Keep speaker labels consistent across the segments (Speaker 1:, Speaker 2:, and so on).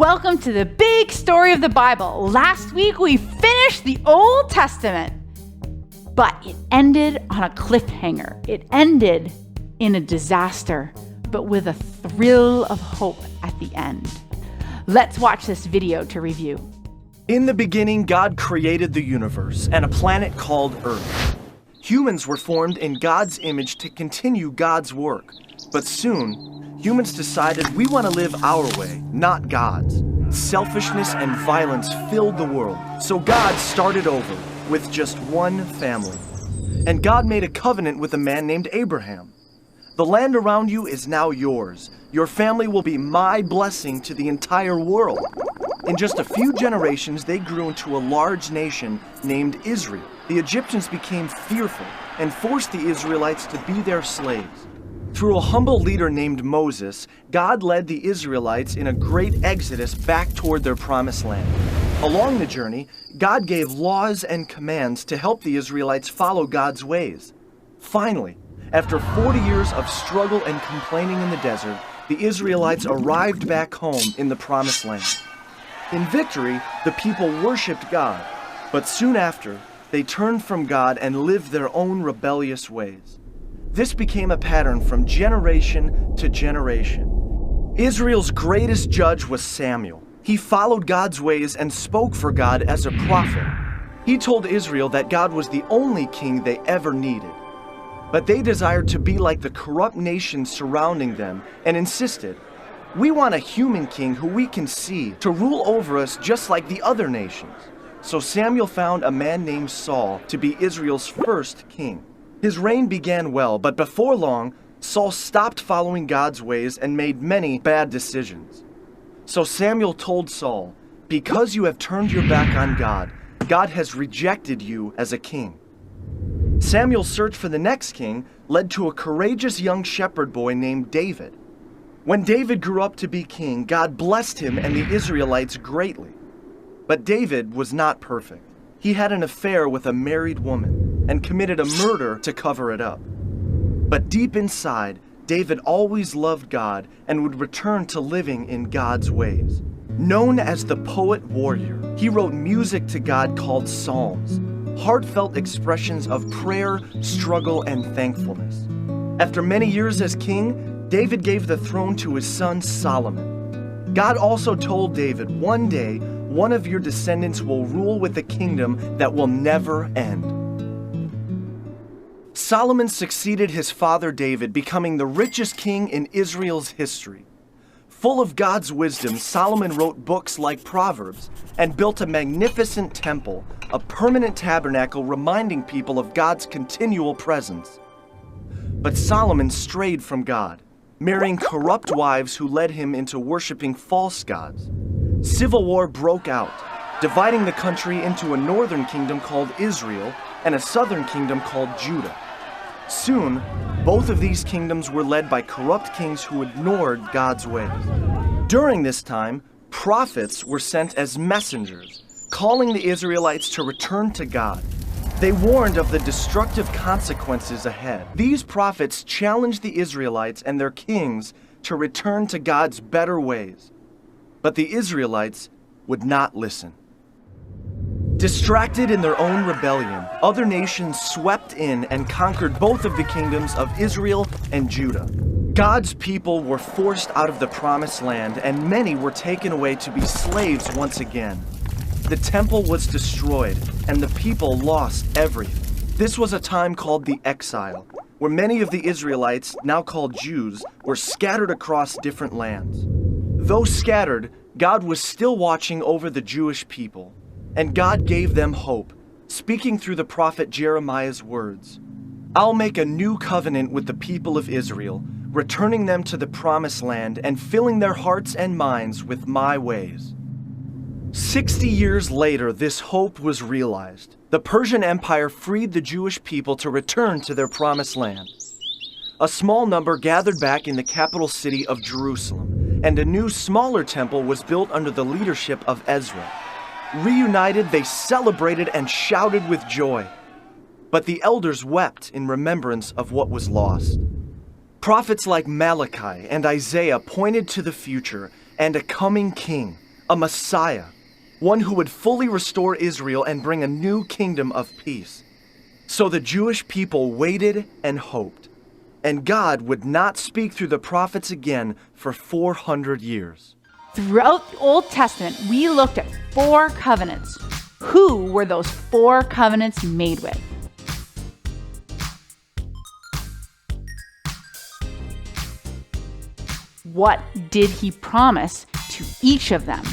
Speaker 1: Welcome to the big story of the Bible. Last week we finished the Old Testament, but it ended on a cliffhanger. It ended in a disaster, but with a thrill of hope at the end. Let's watch this video to review.
Speaker 2: In the beginning, God created the universe and a planet called Earth. Humans were formed in God's image to continue God's work, but soon, humans decided we want to live our way, not God's. Selfishness and violence filled the world, so God started over with just one family. And God made a covenant with a man named Abraham. The land around you is now yours. Your family will be my blessing to the entire world. In just a few generations, they grew into a large nation named Israel. The Egyptians became fearful and forced the Israelites to be their slaves. Through a humble leader named Moses, God led the Israelites in a great exodus back toward their promised land. Along the journey, God gave laws and commands to help the Israelites follow God's ways. Finally, after 40 years of struggle and complaining in the desert, the Israelites arrived back home in the promised land. In victory, the people worshiped God, but soon after, they turned from God and lived their own rebellious ways. This became a pattern from generation to generation. Israel's greatest judge was Samuel. He followed God's ways and spoke for God as a prophet. He told Israel that God was the only king they ever needed. But they desired to be like the corrupt nations surrounding them and insisted, "We want a human king who we can see to rule over us just like the other nations." So Samuel found a man named Saul to be Israel's first king. His reign began well, but before long, Saul stopped following God's ways and made many bad decisions. So Samuel told Saul, "Because you have turned your back on God, God has rejected you as a king." Samuel's search for the next king led to a courageous young shepherd boy named David. When David grew up to be king, God blessed him and the Israelites greatly. But David was not perfect. He had an affair with a married woman and committed a murder to cover it up. But deep inside, David always loved God and would return to living in God's ways. Known as the poet warrior, he wrote music to God called psalms, heartfelt expressions of prayer, struggle, and thankfulness. After many years as king, David gave the throne to his son Solomon. God also told David, "One day, one of your descendants will rule with a kingdom that will never end." Solomon succeeded his father David, becoming the richest king in Israel's history. Full of God's wisdom, Solomon wrote books like Proverbs and built a magnificent temple, a permanent tabernacle reminding people of God's continual presence. But Solomon strayed from God, marrying corrupt wives who led him into worshiping false gods. Civil war broke out, dividing the country into a northern kingdom called Israel and a southern kingdom called Judah. Soon, both of these kingdoms were led by corrupt kings who ignored God's ways. During this time, prophets were sent as messengers, calling the Israelites to return to God. They warned of the destructive consequences ahead. These prophets challenged the Israelites and their kings to return to God's better ways. But the Israelites would not listen. Distracted in their own rebellion, other nations swept in and conquered both of the kingdoms of Israel and Judah. God's people were forced out of the promised land, and many were taken away to be slaves once again. The temple was destroyed, and the people lost everything. This was a time called the Exile, where many of the Israelites, now called Jews, were scattered across different lands. Though scattered, God was still watching over the Jewish people. And God gave them hope, speaking through the prophet Jeremiah's words. "I'll make a new covenant with the people of Israel, returning them to the promised land and filling their hearts and minds with my ways." 60 years later, this hope was realized. The Persian Empire freed the Jewish people to return to their promised land. A small number gathered back in the capital city of Jerusalem, and a new, smaller temple was built under the leadership of Ezra. Reunited, they celebrated and shouted with joy. But the elders wept in remembrance of what was lost. Prophets like Malachi and Isaiah pointed to the future and a coming king, a Messiah, one who would fully restore Israel and bring a new kingdom of peace. So the Jewish people waited and hoped, and God would not speak through the prophets again for 400 years.
Speaker 1: Throughout the Old Testament, we looked at 4 covenants. Who were those 4 covenants made with? What did he promise to each of them?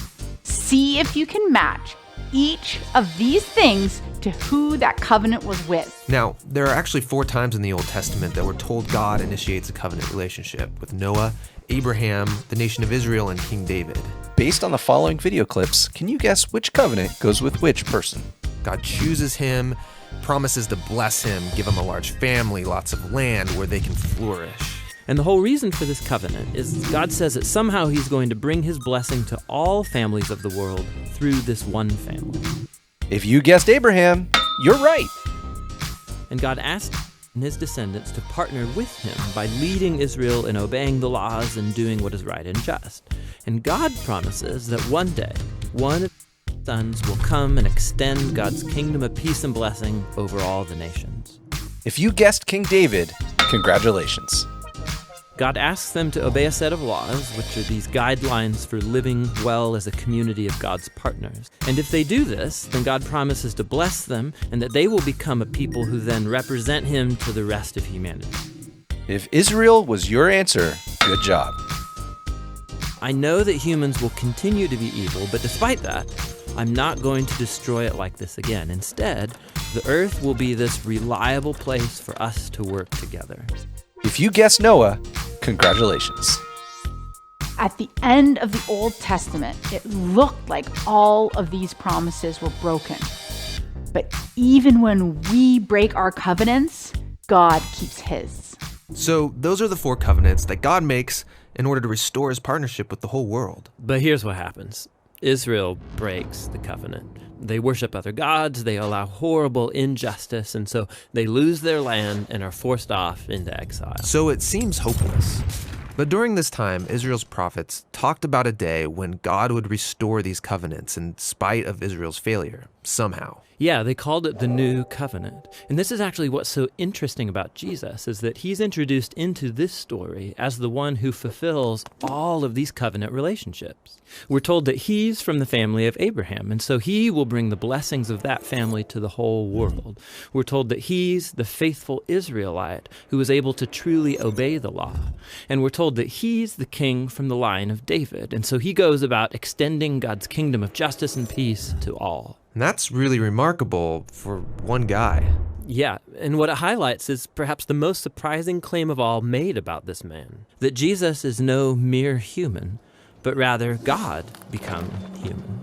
Speaker 1: See if you can match each of these things to who that covenant was with.
Speaker 3: Now, there are actually 4 times in the Old Testament that we're told God initiates a covenant relationship with Noah, Abraham, the nation of Israel, and King David.
Speaker 4: Based on the following video clips, can you guess which covenant goes with which person?
Speaker 3: God chooses him, promises to bless him, give him a large family, lots of land where they can flourish.
Speaker 5: And the whole reason for this covenant is God says that somehow he's going to bring his blessing to all families of the world through this one family.
Speaker 4: If you guessed Abraham, you're right.
Speaker 5: And God asked his descendants to partner with him by leading Israel in obeying the laws and doing what is right and just. And God promises that one day, one of his sons will come and extend God's kingdom of peace and blessing over all the nations.
Speaker 4: If you guessed King David, congratulations.
Speaker 5: God asks them to obey a set of laws, which are these guidelines for living well as a community of God's partners. And if they do this, then God promises to bless them and that they will become a people who then represent him to the rest of humanity.
Speaker 4: If Israel was your answer, good job.
Speaker 5: I know that humans will continue to be evil, but despite that, I'm not going to destroy it like this again. Instead, the earth will be this reliable place for us to work together.
Speaker 4: If you guessed Noah, congratulations.
Speaker 1: At the end of the Old Testament, it looked like all of these promises were broken. But even when we break our covenants, God keeps his.
Speaker 3: So those are the 4 covenants that God makes in order to restore his partnership with the whole world.
Speaker 5: But here's what happens. Israel breaks the covenant. They worship other gods, they allow horrible injustice, and so they lose their land and are forced off into exile.
Speaker 3: So it seems hopeless. But during this time, Israel's prophets talked about a day when God would restore these covenants in spite of Israel's failure, somehow.
Speaker 5: Yeah, they called it the New Covenant. And this is actually what's so interesting about Jesus, is that he's introduced into this story as the one who fulfills all of these covenant relationships. We're told that he's from the family of Abraham, and so he will bring the blessings of that family to the whole world. We're told that he's the faithful Israelite who is able to truly obey the law. And we're told that he's the king from the line of David, and so he goes about extending God's kingdom of justice and peace to all.
Speaker 3: And that's really remarkable for one guy.
Speaker 5: Yeah, and what it highlights is perhaps the most surprising claim of all made about this man, that Jesus is no mere human, but rather God become human.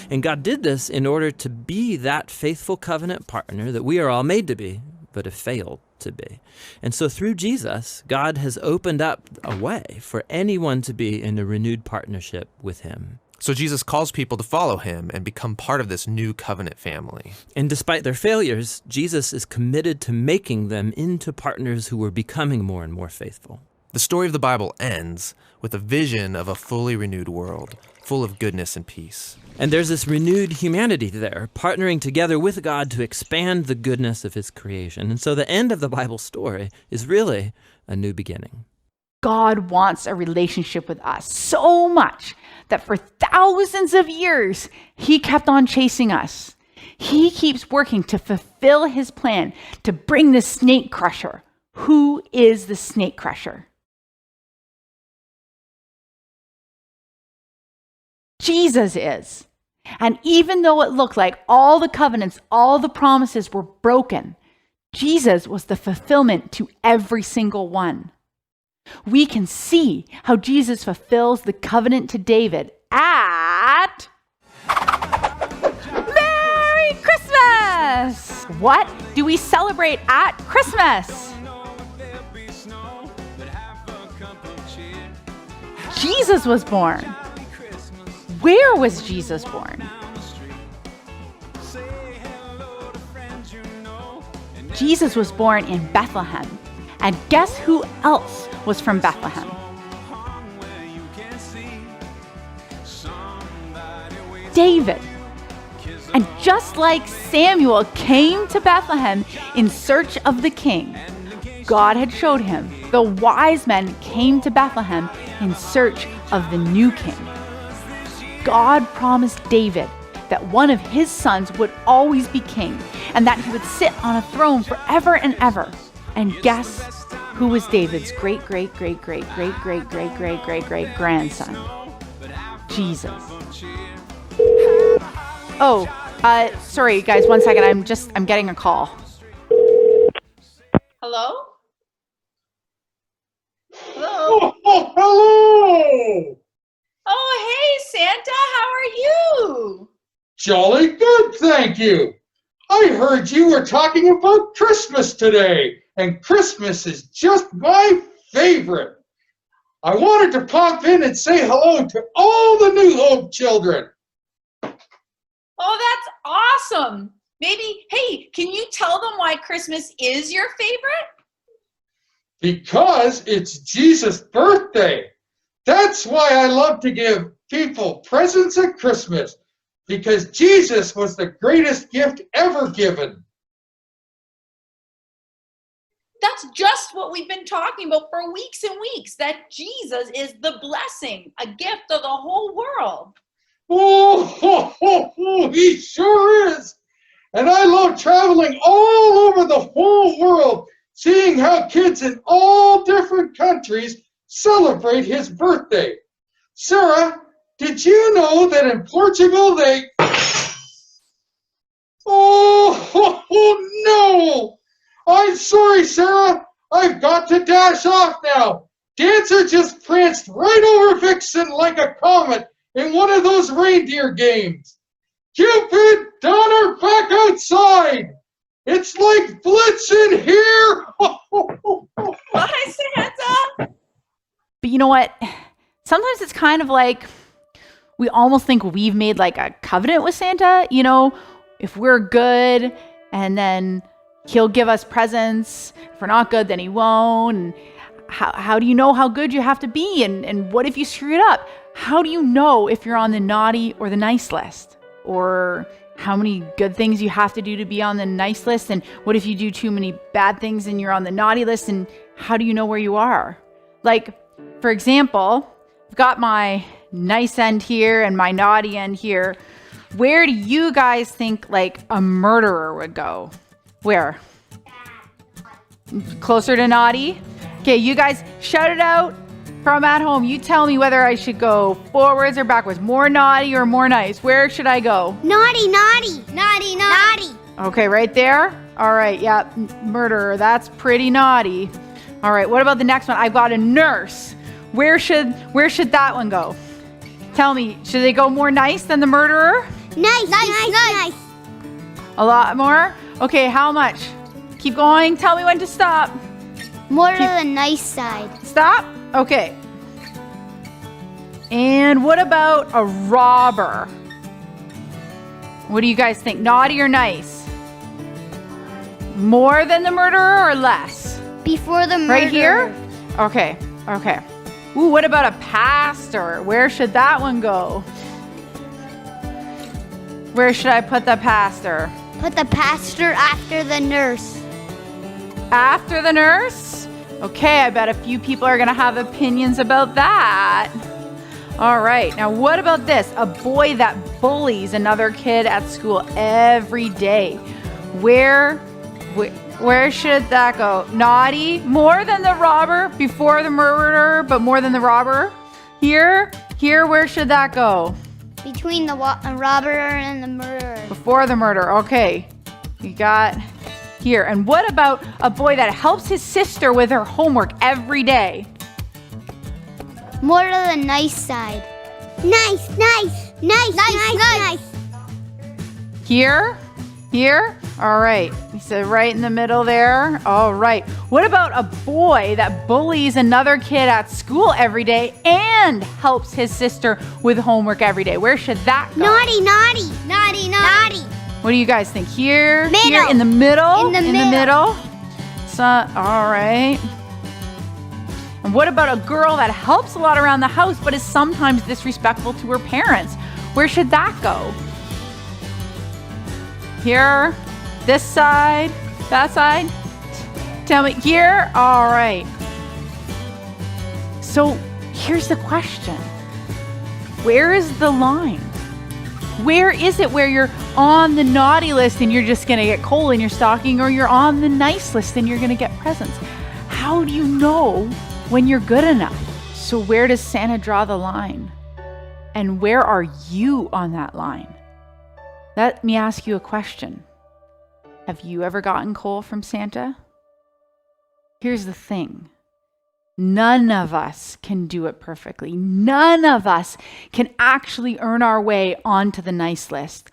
Speaker 5: And God did this in order to be that faithful covenant partner that we are all made to be, but have failed to be. And so through Jesus, God has opened up a way for anyone to be in a renewed partnership with him.
Speaker 3: So Jesus calls people to follow him and become part of this new covenant family.
Speaker 5: And despite their failures, Jesus is committed to making them into partners who are becoming more and more faithful.
Speaker 3: The story of the Bible ends with a vision of a fully renewed world, full of goodness and peace.
Speaker 5: And there's this renewed humanity there, partnering together with God to expand the goodness of his creation. And so the end of the Bible story is really a new beginning.
Speaker 1: God wants a relationship with us so much that for thousands of years, he kept on chasing us. He keeps working to fulfill his plan to bring the snake crusher. Who is the snake crusher? Jesus is. And even though it looked like all the covenants, all the promises were broken, Jesus was the fulfillment to every single one. We can see how Jesus fulfills the covenant to David at Merry Christmas! What do we celebrate at Christmas? Jesus was born. Where was Jesus born? Jesus was born in Bethlehem. And guess who else was from Bethlehem? David. And just like Samuel came to Bethlehem in search of the king, God had showed him the wise men came to Bethlehem in search of the new king. God promised David that one of his sons would always be king and that he would sit on a throne forever and ever. And guess who was David's great-great-great-great-great-great-great-great-great-grandson? Jesus. Oh, sorry guys, 1 second. I'm getting a call. Hello? Hello?
Speaker 6: Oh, hello!
Speaker 1: Oh, hey, Santa, how are you?
Speaker 6: Jolly good, thank you. I heard you were talking about Christmas today, and Christmas is just my favorite. I wanted to pop in and say hello to all the New Hope children.
Speaker 1: Oh, that's awesome. Maybe, hey, can you tell them why Christmas is your favorite?
Speaker 6: Because it's Jesus' birthday. That's why I love to give people presents at Christmas, because Jesus was the greatest gift ever given.
Speaker 1: That's just what we've been talking about for weeks and weeks, that Jesus is the blessing, a gift of the whole world.
Speaker 6: Oh, he sure is. And I love traveling all over the whole world, seeing how kids in all different countries celebrate his birthday. Sarah, did you know that in Portugal they... Oh, no! I'm sorry, Sarah. I've got to dash off now. Dancer just pranced right over Vixen like a comet in one of those reindeer games. Cupid, Donner, back outside. It's like Blitz in here.
Speaker 1: Bye, Santa. But you know what? Sometimes it's kind of like we almost think we've made like a covenant with Santa. You know, if we're good and then he'll give us presents. If we're not good, then he won't. And how do you know how good you have to be? And what if you screw it up? How do you know if you're on the naughty or the nice list? Or how many good things you have to do to be on the nice list? And what if you do too many bad things and you're on the naughty list? And how do you know where you are? Like, for example, I've got my nice end here and my naughty end here. Where do you guys think like a murderer would go? Where? Closer to naughty? Okay, you guys shout it out from at home. You tell me whether I should go forwards or backwards. More naughty or more nice? Where should I go?
Speaker 7: Naughty, naughty, naughty, naughty.
Speaker 1: Okay, right there? All right, yeah, murderer, that's pretty naughty. All right, what about the next one? I've got a nurse. Where should that one go? Tell me, should they go more nice than the murderer?
Speaker 7: Nice.
Speaker 1: A lot more? Okay, how much? Keep going. Tell me when to stop.
Speaker 7: More to the nice side.
Speaker 1: Stop? Okay. And what about a robber? What do you guys think? Naughty or nice? More than the murderer or less?
Speaker 7: Before the murder.
Speaker 1: Right here? Okay. Ooh, what about a pastor? Where should that one go? Where should I put the pastor?
Speaker 7: Put the pastor after the nurse.
Speaker 1: After the nurse? Okay, I bet a few people are going to have opinions about that. All right, now what about this? A boy that bullies another kid at school every day. Where should that go? Naughty? More than the robber? Before the murderer, but more than the robber? Here, where should that go?
Speaker 7: Between the robber and the murderer.
Speaker 1: Before the murder, okay. You got here. And what about a boy that helps his sister with her homework every day?
Speaker 7: More to the nice side. Nice.
Speaker 1: Here? All right. You said right in the middle there. All right. What about a boy that bullies another kid at school every day and helps his sister with homework every day? Where should that go?
Speaker 7: Naughty.
Speaker 1: What do you guys think? Here?
Speaker 7: Middle.
Speaker 1: Here? In the middle?
Speaker 7: In the middle.
Speaker 1: So, all right. And what about a girl that helps a lot around the house but is sometimes disrespectful to her parents? Where should that go? Here? This side? That side? Tell me, here? All right. So here's the question. Where is the line? Where is it where you're on the naughty list and you're just going to get coal in your stocking, or you're on the nice list and you're going to get presents? How do you know when you're good enough? So where does Santa draw the line? And where are you on that line? Let me ask you a question. Have you ever gotten coal from Santa? Here's the thing. None of us can do it perfectly. None of us can actually earn our way onto the nice list.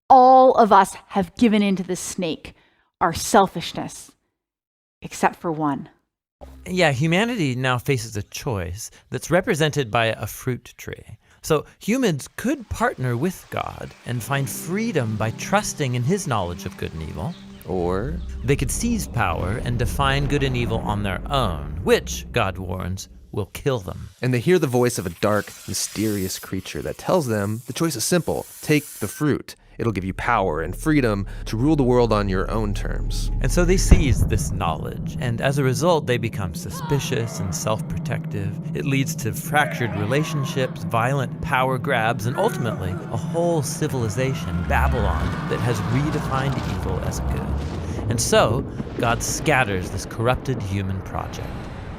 Speaker 1: All of us have given into the snake, our selfishness, except for one.
Speaker 5: Yeah, humanity now faces a choice that's represented by a fruit tree. So humans could partner with God and find freedom by trusting in his knowledge of good and evil.
Speaker 3: Or
Speaker 5: They could seize power and define good and evil on their own, which, God warns, will kill them.
Speaker 3: and they hear the voice of a dark, mysterious creature that tells them the choice is simple. Take the fruit. It'll give you power and freedom to rule the world on your own terms.
Speaker 5: And so they seize this knowledge, and as a result, they become suspicious and self-protective. It leads to fractured relationships, violent power grabs, and ultimately, a whole civilization, Babylon, that has redefined evil as good. And so, God scatters this corrupted human project.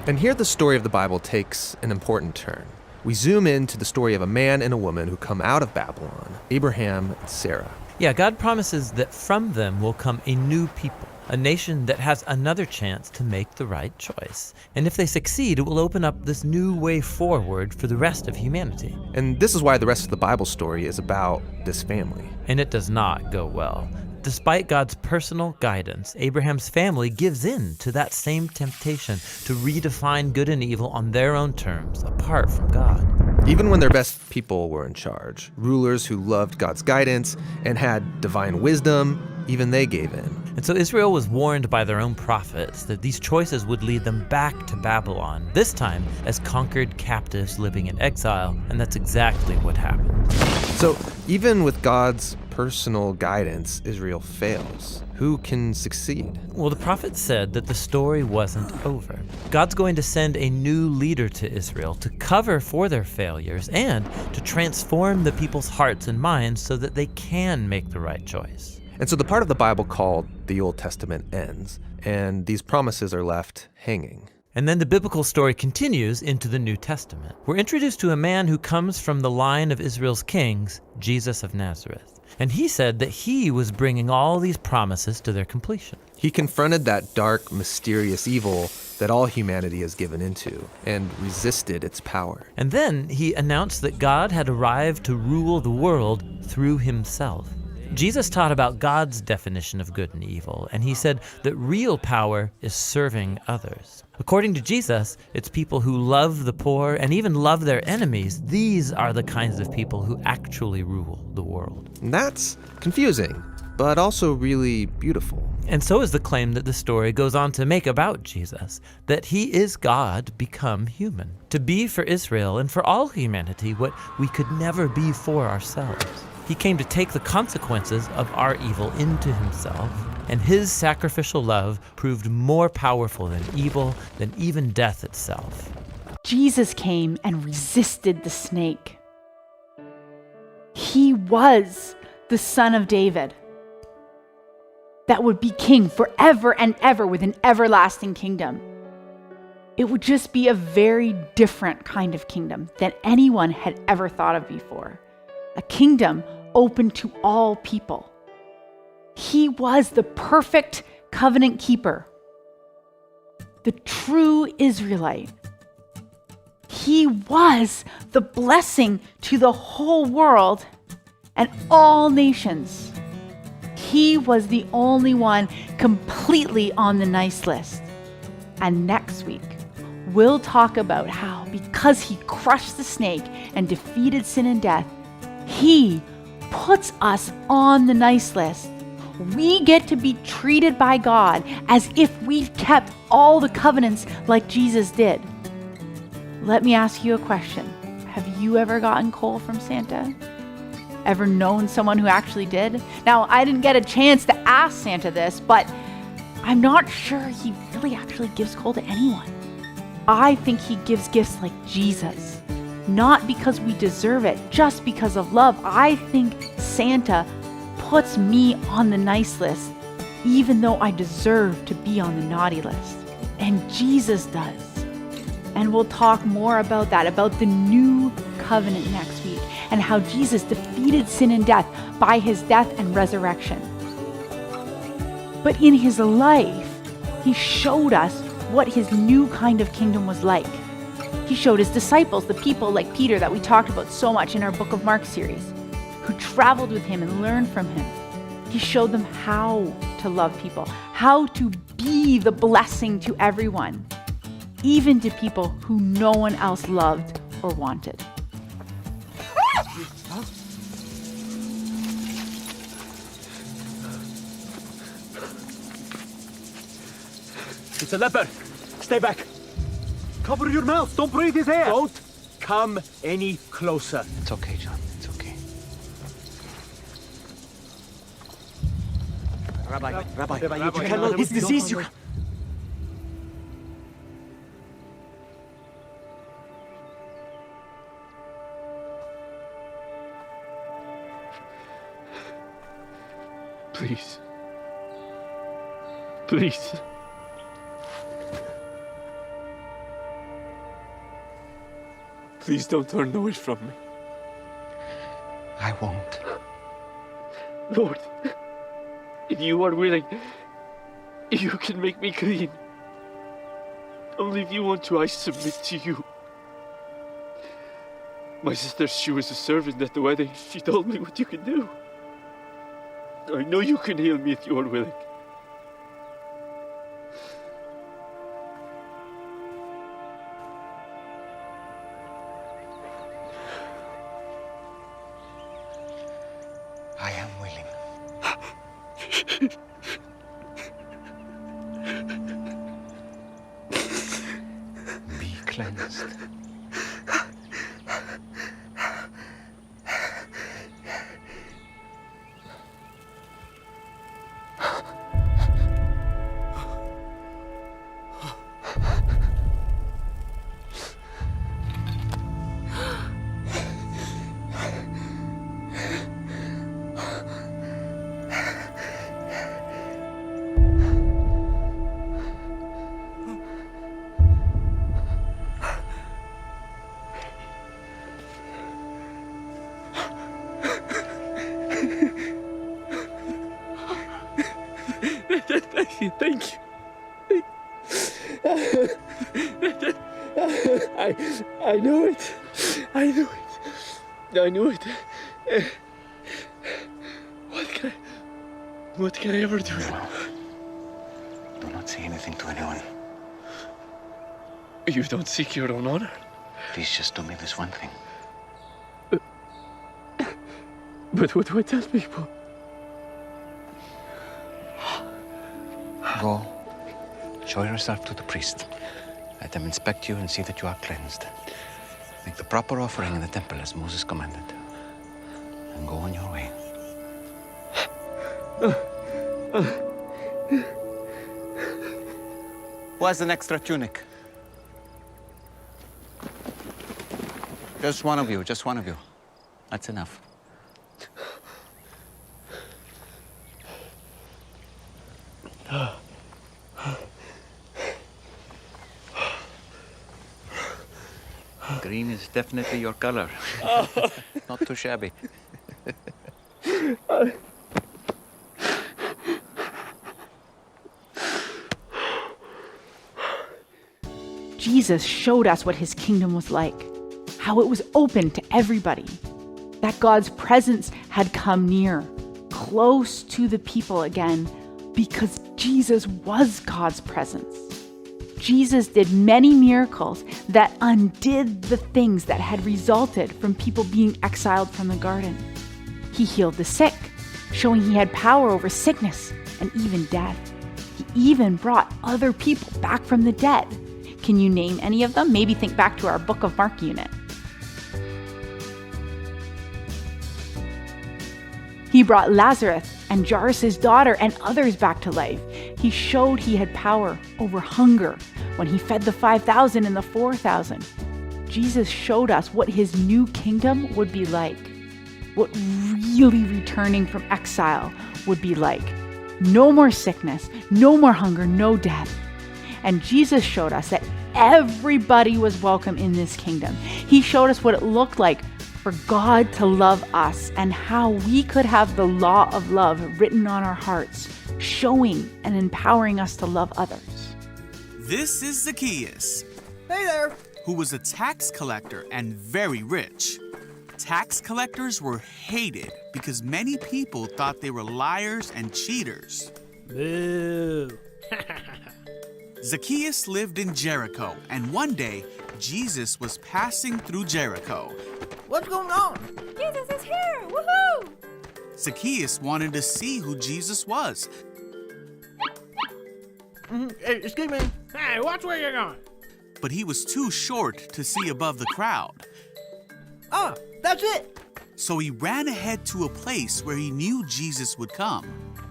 Speaker 3: And here the story of the Bible takes an important turn. We zoom into the story of a man and a woman who come out of Babylon, Abraham and Sarah.
Speaker 5: Yeah, God promises that from them will come a new people, a nation that has another chance to make the right choice. And if they succeed, it will open up this new way forward for the rest of humanity.
Speaker 3: And this is why the rest of the Bible story is about this family.
Speaker 5: And it does not go well. Despite God's personal guidance, Abraham's family gives in to that same temptation to redefine good and evil on their own terms, apart from God.
Speaker 3: Even when their best people were in charge, rulers who loved God's guidance and had divine wisdom, even they gave in.
Speaker 5: And so Israel was warned by their own prophets that these choices would lead them back to Babylon, this time as conquered captives living in exile, and that's exactly what happened.
Speaker 3: So even with God's personal guidance, Israel fails. Who can succeed?
Speaker 5: Well, the prophet said that the story wasn't over. God's going to send a new leader to Israel to cover for their failures and to transform the people's hearts and minds so that they can make the right choice.
Speaker 3: And so the part of the Bible called the Old Testament ends, and these promises are left hanging.
Speaker 5: And then the biblical story continues into the New Testament. We're introduced to a man who comes from the line of Israel's kings, Jesus of Nazareth. And he said that he was bringing all these promises to their completion.
Speaker 3: He confronted that dark, mysterious evil that all humanity has given into and resisted its power.
Speaker 5: And then he announced that God had arrived to rule the world through himself. Jesus taught about God's definition of good and evil, and he said that real power is serving others. According to Jesus, it's people who love the poor and even love their enemies. These are the kinds of people who actually rule the world.
Speaker 3: And that's confusing, but also really beautiful.
Speaker 5: And so is the claim that the story goes on to make about Jesus, that he is God become human, to be for Israel and for all humanity what we could never be for ourselves. He came to take the consequences of our evil into himself, and his sacrificial love proved more powerful than evil, than even death itself.
Speaker 1: Jesus came and resisted the snake. He was the Son of David that would be king forever and ever with an everlasting kingdom. It would just be a very different kind of kingdom than anyone had ever thought of before. A kingdom open to all people. He was the perfect covenant keeper, the true Israelite. He was the blessing to the whole world and all nations. He was the only one completely on the nice list. And next week, we'll talk about how, because he crushed the snake and defeated sin and death, he puts us on the nice list. We get to be treated by God as if we've kept all the covenants like Jesus did. Let me ask you a question. Have you ever gotten coal from Santa? ever known someone who actually did? Now, I didn't get a chance to ask Santa this, but I'm not sure he really actually gives coal to anyone. I think he gives gifts like Jesus, not because we deserve it, just because of love. I think Santa puts me on the nice list, even though I deserve to be on the naughty list. And Jesus does. And we'll talk more about that, about the new covenant next week, and how Jesus defeated sin and death by his death and resurrection. But in his life, he showed us what his new kind of kingdom was like. He showed his disciples, the people like Peter that we talked about so much in our Book of Mark series, who traveled with him and learned from him. He showed them how to love people, how to be the blessing to everyone, even to people who no one else loved or wanted.
Speaker 8: It's a leopard. Stay back. Cover your mouth. Don't breathe his air. Don't come any closer.
Speaker 9: It's okay, John. It's okay. Rabbi, you cannot.
Speaker 8: His disease, you...
Speaker 10: Please. Please. Please don't turn away from me.
Speaker 9: I won't.
Speaker 10: Lord, if you are willing, you can make me clean. Only if you want to, I submit to you. My sister, she was a servant at the wedding. She told me what you can do. I know you can heal me if you are willing.
Speaker 9: I am willing. Be cleansed.
Speaker 10: Thank you. I knew it. I knew it. I knew it. What can I ever do?
Speaker 9: No. Do not say anything to anyone.
Speaker 10: You don't seek your own honor?
Speaker 9: Please just do me this one thing.
Speaker 10: But what do I tell people?
Speaker 9: Go. Show yourself to the priest. Let them inspect you and see that you are cleansed. Make the proper offering in the temple as Moses commanded. And go on your way. Who has an extra tunic? Just one of you, just one of you. That's enough. Green is definitely your color. Not too shabby.
Speaker 1: Jesus showed us what his kingdom was like, how it was open to everybody, that God's presence had come near, close to the people again, because Jesus was God's presence. Jesus did many miracles that undid the things that had resulted from people being exiled from the garden. He healed the sick, showing he had power over sickness and even death. He even brought other people back from the dead. Can you name any of them? Maybe think back to our Book of Mark unit. He brought Lazarus and Jairus' daughter and others back to life. He showed he had power over hunger when he fed the 5,000 and the 4,000. Jesus showed us what his new kingdom would be like, what really returning from exile would be like. No more sickness, no more hunger, no death. And Jesus showed us that everybody was welcome in this kingdom. He showed us what it looked like for God to love us and how we could have the law of love written on our hearts, showing and empowering us to love others.
Speaker 11: This is Zacchaeus.
Speaker 12: Hey there.
Speaker 11: Who was a tax collector and very rich. Tax collectors were hated because many people thought they were liars and cheaters.
Speaker 12: Boo.
Speaker 11: Zacchaeus lived in Jericho, and one day, Jesus was passing through Jericho.
Speaker 12: What's going on?
Speaker 13: Jesus is here! Woohoo!
Speaker 11: Zacchaeus wanted to see who Jesus was.
Speaker 12: Hey, excuse me. Hey, watch where you're going.
Speaker 11: But he was too short to see above the crowd.
Speaker 12: Ah, that's it.
Speaker 11: So he ran ahead to a place where he knew Jesus would come.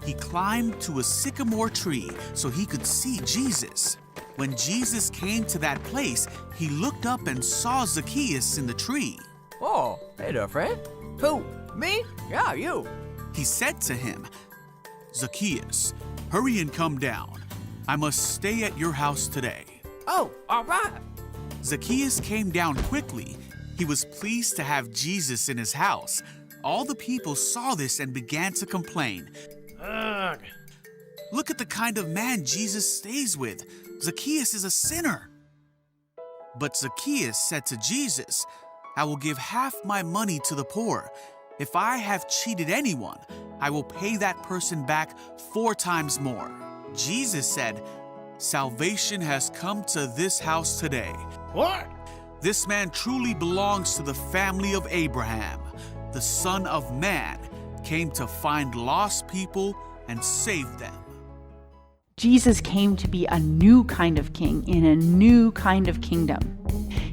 Speaker 11: He climbed to a sycamore tree so he could see Jesus. When Jesus came to that place, he looked up and saw Zacchaeus in the tree.
Speaker 12: Oh, hey there, friend. Who? Me? Yeah, you.
Speaker 11: He said to him, Zacchaeus, hurry and come down. I must stay at your house today.
Speaker 12: Oh, all right.
Speaker 11: Zacchaeus came down quickly. He was pleased to have Jesus in his house. All the people saw this and began to complain.
Speaker 12: Ugh.
Speaker 11: Look at the kind of man Jesus stays with. Zacchaeus is a sinner. But Zacchaeus said to Jesus, I will give half my money to the poor. If I have cheated anyone, I will pay that person back 4 times more. Jesus said, Salvation has come to this house today.
Speaker 12: What?
Speaker 11: This man truly belongs to the family of Abraham. The Son of Man came to find lost people and save them.
Speaker 1: Jesus came to be a new kind of king in a new kind of kingdom.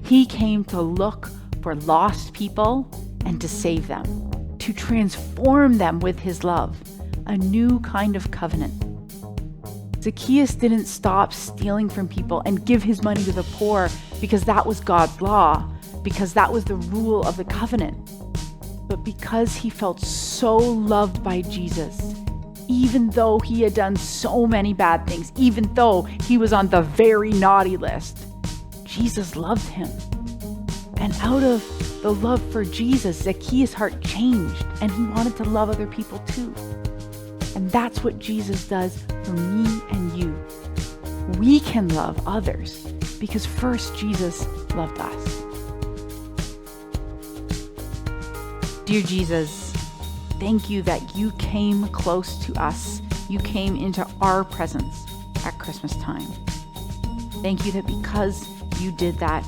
Speaker 1: He came to look for lost people and to save them, to transform them with his love, a new kind of covenant. Zacchaeus didn't stop stealing from people and give his money to the poor because that was God's law, because that was the rule of the covenant. But because he felt so loved by Jesus, even though he had done so many bad things, even though he was on the very naughty list, Jesus loved him. And out of the love for Jesus, Zacchaeus' heart changed and he wanted to love other people too. And that's what Jesus does for me and you. We can love others because first Jesus loved us. Dear Jesus, thank you that you came close to us. You came into our presence at Christmas time. Thank you that because you did that,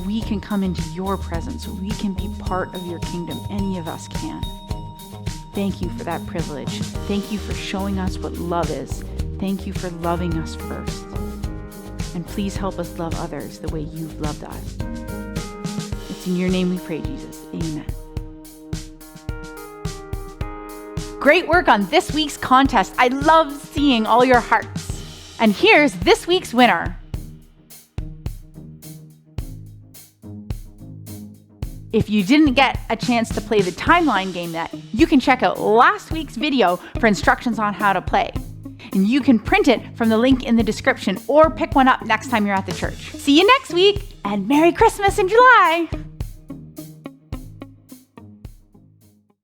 Speaker 1: we can come into your presence. We can be part of your kingdom. Any of us can. Thank you for that privilege. Thank you for showing us what love is. Thank you for loving us first. And please help us love others the way you've loved us. It's in your name we pray, Jesus. Amen. Great work on this week's contest. I love seeing all your hearts. And here's this week's winner. If you didn't get a chance to play the timeline game yet, you can check out last week's video for instructions on how to play. And you can print it from the link in the description or pick one up next time you're at the church. See you next week, and Merry Christmas in July!